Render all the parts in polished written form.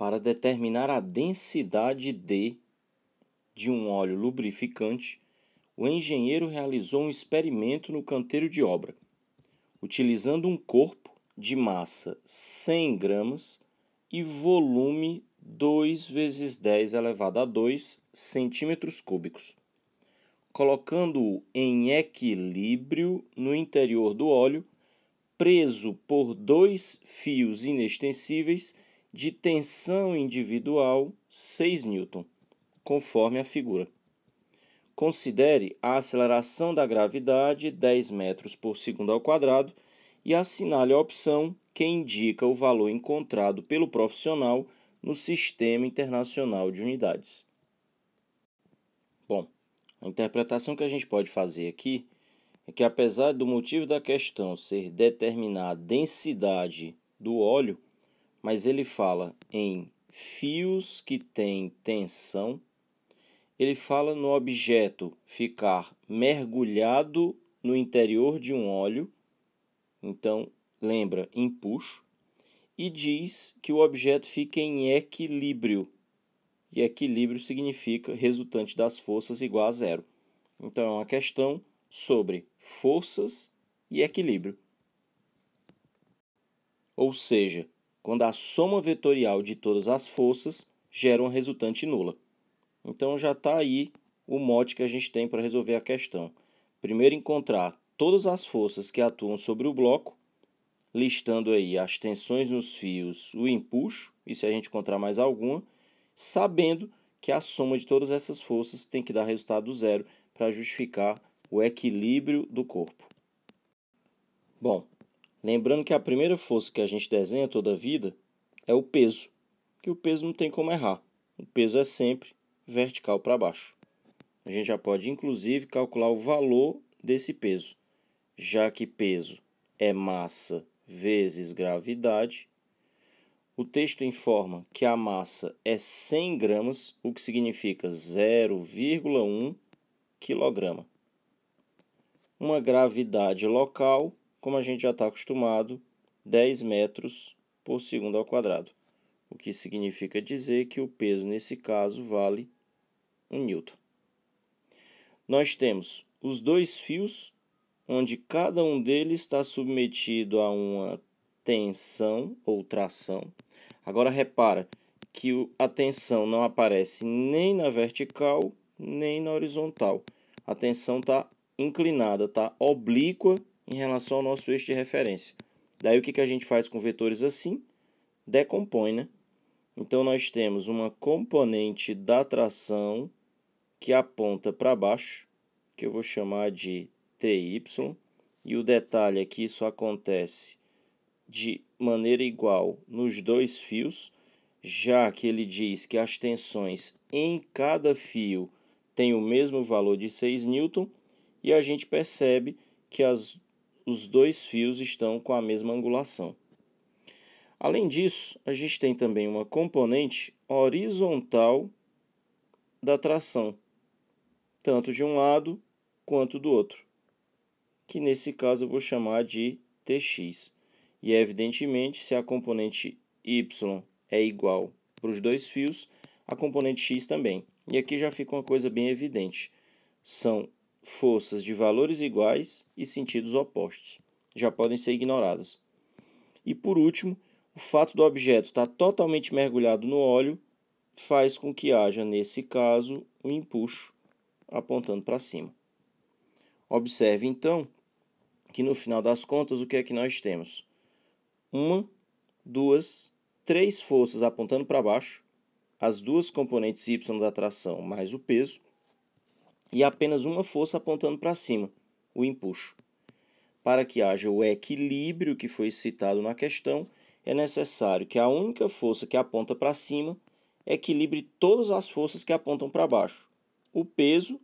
Para determinar a densidade de um óleo lubrificante, o engenheiro realizou um experimento no canteiro de obra, utilizando um corpo de massa 100 gramas e volume 2 vezes 10 elevado a 2 centímetros cúbicos, colocando-o em equilíbrio no interior do óleo, preso por 2 fios inextensíveis de tensão individual 6 N, conforme a figura. Considere a aceleração da gravidade 10 metros por segundo ao quadrado e assinale a opção que indica o valor encontrado pelo profissional no Sistema Internacional de Unidades. Bom, a interpretação que a gente pode fazer aqui é que, apesar do motivo da questão ser determinar a densidade do óleo, mas ele fala em fios que têm tensão, ele fala no objeto ficar mergulhado no interior de um óleo, então lembra empuxo, e diz que o objeto fica em equilíbrio, e equilíbrio significa resultante das forças igual a zero. Então é uma questão sobre forças e equilíbrio. Ou seja, quando a soma vetorial de todas as forças gera uma resultante nula. Então já está aí o mote que a gente tem para resolver a questão. Primeiro encontrar todas as forças que atuam sobre o bloco, listando aí as tensões nos fios, o empuxo, e se a gente encontrar mais alguma, sabendo que a soma de todas essas forças tem que dar resultado zero para justificar o equilíbrio do corpo. Bom, lembrando que a primeira força que a gente desenha toda a vida é o peso, que o peso não tem como errar. O peso é sempre vertical para baixo. A gente já pode, inclusive, calcular o valor desse peso, já que peso é massa vezes gravidade. O texto informa que a massa é 100 gramas, o que significa 0,1 kg. Uma gravidade local, como a gente já está acostumado, 10 metros por segundo ao quadrado, o que significa dizer que o peso nesse caso vale 1 newton. Nós temos os 2 fios, onde cada um deles está submetido a uma tensão ou tração. Agora repara que a tensão não aparece nem na vertical nem na horizontal. A tensão está inclinada, está oblíqua em relação ao nosso eixo de referência. Daí o que a gente faz com vetores assim? Decompõe, né? Então nós temos uma componente da tração que aponta para baixo, que eu vou chamar de TY, e o detalhe é que isso acontece de maneira igual nos 2 fios, já que ele diz que as tensões em cada fio têm o mesmo valor de 6 N, e a gente percebe que os 2 fios estão com a mesma angulação. Além disso, a gente tem também uma componente horizontal da tração, tanto de um lado quanto do outro, que nesse caso eu vou chamar de Tx. E evidentemente, se a componente y é igual para os 2 fios, a componente x também. E aqui já fica uma coisa bem evidente. São forças de valores iguais e sentidos opostos. Já podem ser ignoradas. E por último, o fato do objeto estar totalmente mergulhado no óleo faz com que haja, nesse caso, um empuxo apontando para cima. Observe, então, que no final das contas, o que é que nós temos? 1, 2, 3 forças apontando para baixo, as 2 componentes y da tração mais o peso, e apenas uma força apontando para cima, o empuxo. Para que haja o equilíbrio que foi citado na questão, é necessário que a única força que aponta para cima equilibre todas as forças que apontam para baixo, o peso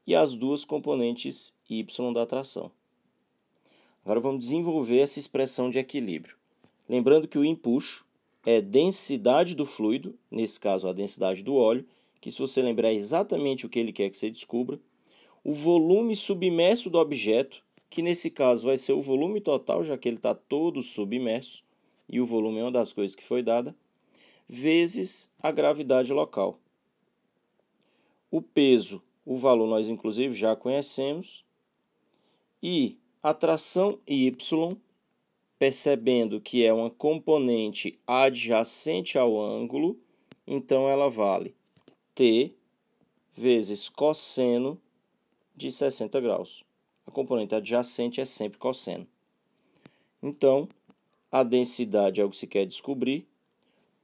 e as 2 componentes y da tração. Agora vamos desenvolver essa expressão de equilíbrio. Lembrando que o empuxo é densidade do fluido, nesse caso a densidade do óleo, que se você lembrar é exatamente o que ele quer que você descubra. O volume submerso do objeto, que nesse caso vai ser o volume total, já que ele está todo submerso, e o volume é uma das coisas que foi dada, vezes a gravidade local. O peso, o valor nós inclusive já conhecemos, e a tração Y, percebendo que é uma componente adjacente ao ângulo, então ela vale T vezes cosseno de 60 graus. A componente adjacente é sempre cosseno. Então, a densidade é o que se quer descobrir.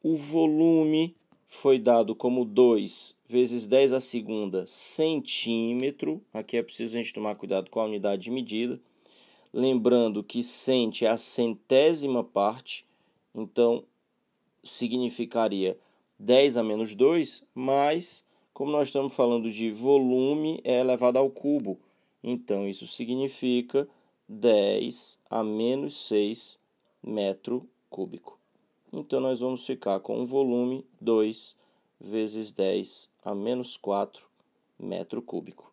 O volume foi dado como 2 vezes 10 a segunda centímetro. Aqui é preciso a gente tomar cuidado com a unidade de medida. Lembrando que cent é a centésima parte, então significaria 10 a menos 2, mas como nós estamos falando de volume, é elevado ao cubo. Então, isso significa 10 a menos 6 metro cúbico. Então, nós vamos ficar com um volume 2 vezes 10 a menos 4 metro cúbico.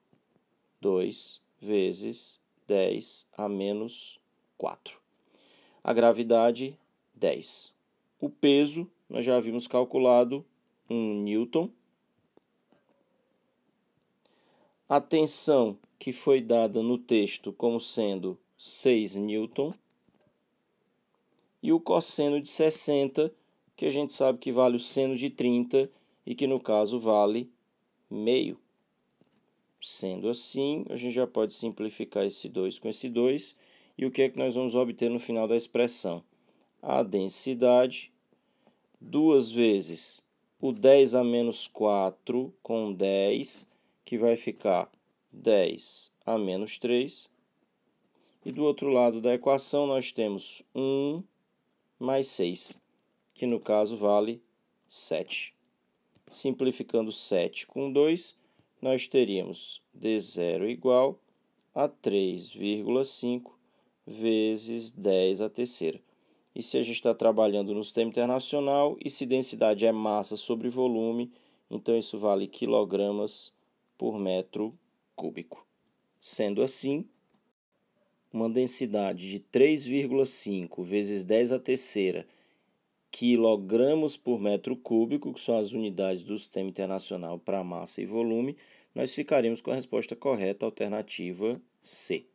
2 vezes 10 a menos 4. A gravidade, 10. O peso, nós já havíamos calculado 1 newton. A tensão que foi dada no texto como sendo 6 newton. E o cosseno de 60, que a gente sabe que vale o seno de 30 e que no caso vale meio. Sendo assim, a gente já pode simplificar esse 2 com esse 2. E o que é que nós vamos obter no final da expressão? A densidade, 2 vezes o 10 a menos 4 com 10, que vai ficar 10 a menos 3. E do outro lado da equação nós temos 1 mais 6, que no caso vale 7. Simplificando 7 com 2, nós teríamos d0 igual a 3,5 vezes 10 a terceira. E se a gente está trabalhando no sistema internacional, e se densidade é massa sobre volume, então isso vale quilogramas por metro cúbico. Sendo assim, uma densidade de 3,5 vezes 10 a terceira quilogramas por metro cúbico, que são as unidades do sistema internacional para massa e volume, nós ficaríamos com a resposta correta, alternativa C.